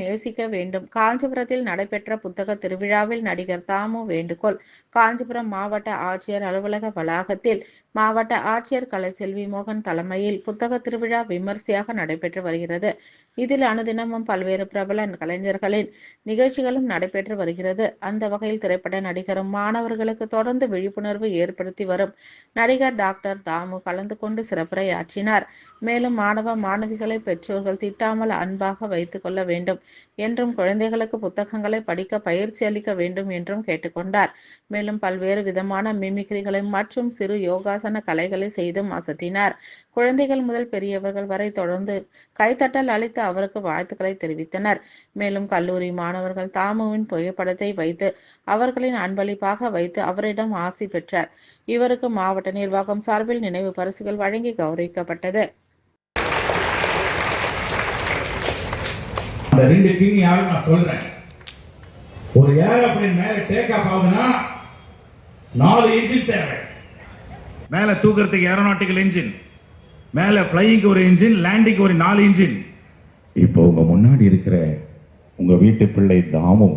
நேசிக்க வேண்டும். காஞ்சிபுரத்தில் நடைபெற்ற புத்தக திருவிழாவில் நடிகர் தாமு வேண்டுகோள். காஞ்சிபுரம் மாவட்ட ஆட்சியர் அலுவலக வளாகத்தில் மாவட்ட ஆட்சியர் கலைச்செல்வி மோகன் தலைமையில் புத்தக திருவிழா விமர்சையாக நடைபெற்று வருகிறது. இதில் அனுதினமும் பல்வேறு பிரபல கலைஞர்களின் நிகழ்ச்சிகளும் நடைபெற்று வருகிறது. அந்த வகையில் திரைப்பட நடிகரும் மாணவர்களுக்கு தொடர்ந்து விழிப்புணர்வு ஏற்படுத்தி வரும் நடிகர் டாக்டர் தாமு கலந்து கொண்டு சிறப்புரையாற்றினார். மேலும் மாணவ மாணவிகளை பெற்றோர்கள் திட்டாமல் அன்பாக வைத்துக் கொள்ள வேண்டும் என்றும் குழந்தைகளுக்கு புத்தகங்களை படிக்க பயிற்சி அளிக்க வேண்டும் என்றும் கேட்டுக்கொண்டார். மேலும் பல்வேறு விதமான மிமிக்ரிகளை மற்றும் சிறு யோகாசன கலைகளை செய்தும் அசத்தினார். குழந்தைகள் முதல் பெரியவர்கள் வரை தொடர்ந்து கைத்தட்டல் அளித்து அவருக்கு வாழ்த்துக்களை தெரிவித்தனர். மேலும் கல்லூரி மாணவர்கள் தாமுவின் புகைப்படத்தை வைத்து அவர்களின் அன்பளிப்பாக வைத்து அவரிடம் ஆசி பெற்றார். இவருக்கு மாவட்ட நிர்வாகம் சார்பில் நினைவு பரிசுகள் வழங்கி கௌரவிக்கப்பட்டது. அந்த ரெண்டு கிங் யாரும் நான் சொல்றேன். ஒரு ஏரோப்ளேன் மேல டேக் ஆஃப் ஆகுதுன்னா 4 இன்ஜின் தேவை. மேல தூக்குறதுக்கு ஏரோநாட்டிக்கல் இன்ஜின், மேல ஃப்ளையிங்க்கு ஒரு இன்ஜின், லேண்டிங்க்கு ஒரு 4 இன்ஜின். இப்போ உங்க முன்னாடி இருக்கிற உங்க வீட்டு பிள்ளை தாமு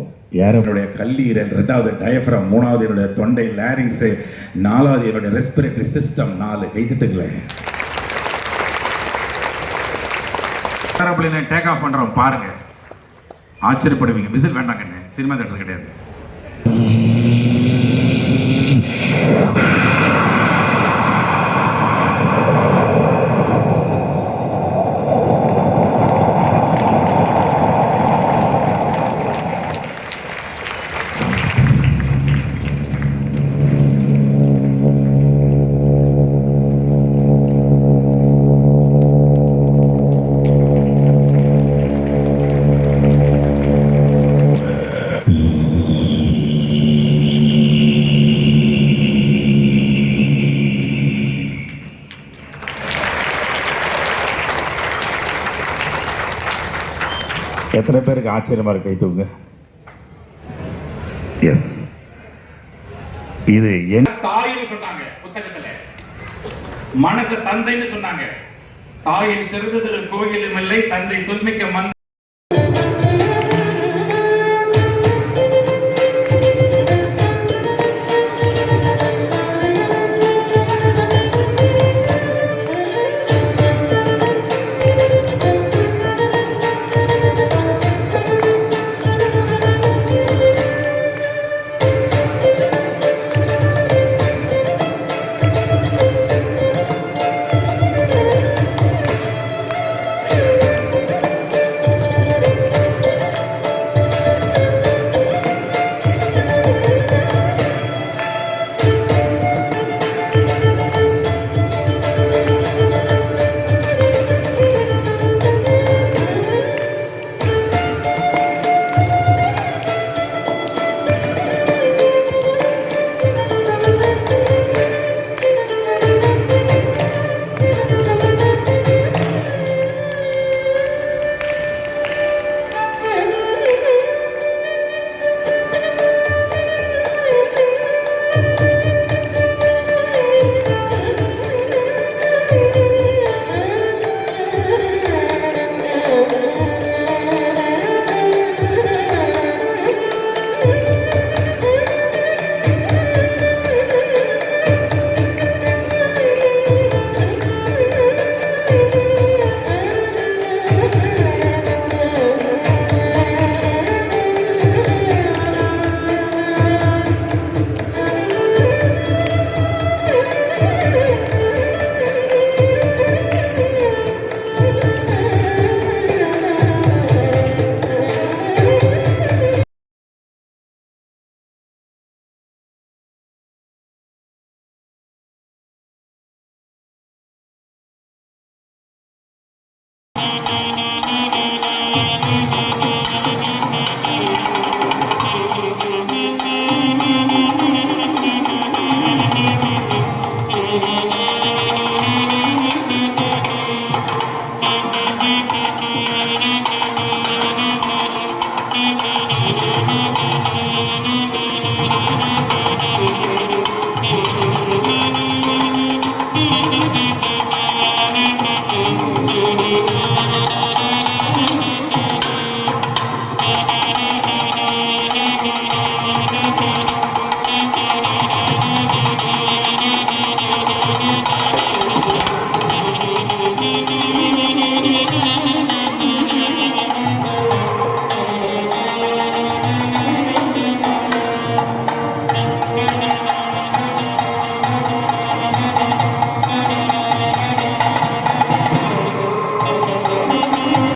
ஏரோனுடைய கல்லீரல், 2வது டயஃப்ரம், 3வது என்னுடைய தொண்டை லாரிங்ஸ், 4வது என்னுடைய ரெஸ்பிரேட்டரி சிஸ்டம். 4 கைத்துட்டுங்களே. ஏரோப்ளேனை டேக் ஆஃப் பண்றோம் பாருங்க, ஆச்சரியப்படுவீங்க. விசில் வேண்டாங்கன்னு சினிமா தேட்டர் கிடையாது. எத்தனை பேருக்கு ஆச்சரியமா இருக்கு? கை தூங்க. எஸ், இது என்ன தாயின்னு சொன்னாங்க புத்தகத்துல, மனசு தந்தைன்னு சொன்னாங்க. தாயின் சிறிது கோயிலும் இல்லை, தந்தை சொல்மிக்க மந்தை